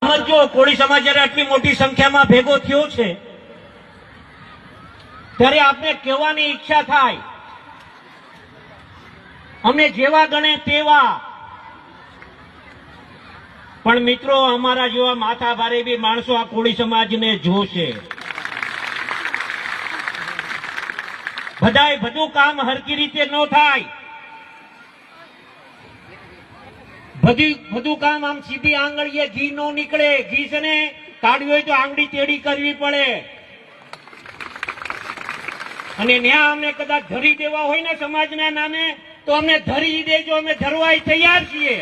સમજો, કોળી સમાજ જયારે આટલી મોટી સંખ્યામાં ભેગો થયો છે ત્યારે આપને કહેવાની ઈચ્છા થાય, અમે જેવા ગણે તેવા, પણ મિત્રો અમારા જેવા માથા ભારે બી માણસો આ કોળી સમાજને જોશે. બધાય બધું કામ હરકી રીતે ન થાય, બધું કામ આમ સીધી આંગળીએ ઘી નો નીકળે. ઘી છે ને કાઢવી હોય તો આંગળી ટેડી કરવી પડે. અને ન્યા અમને કદાચ ધરી દેવા હોય ને સમાજના નામે તો અમને ધરી દેજો, અમે ધરવાય તૈયાર છીએ.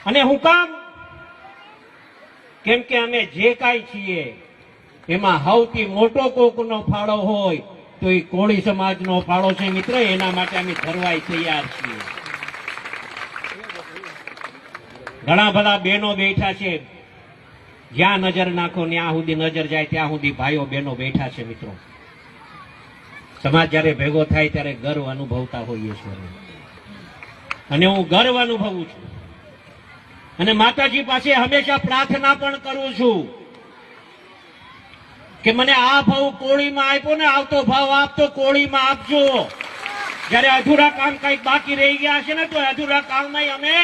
અને હું કામ? કેમ કે અમે જે કાંઈ છીએ એમાં સૌથી મોટો કોકનો ફાળો હોય તો એ કોળી સમાજનો ફાળો છે મિત્ર. એના માટે અમે ધરવાય તૈયાર છીએ. ઘણા બધા બહેનો બેઠા છે, જ્યાં નજર નાખો ત્યાં સુધી નજર જાય ત્યાં સુધી ભાઈઓ બહેનો બેઠા છે. મિત્રો, સમાજ જયારે ભેગો થાય ત્યારે ગર્વ અનુભવતા હોઈએ છીએ, અને હું ગર્વ અનુભવું છું. અને માતાજી પાસે હંમેશા પ્રાર્થના પણ કરું છું કે મને આ ભાવ કોળીમાં આપ્યો ને, આવતો ભાવ આપતો કોળીમાં આપજો. જયારે અધૂરા કામ કઈક બાકી રહી ગયા છે ને તો અધૂરા કામમાં અમે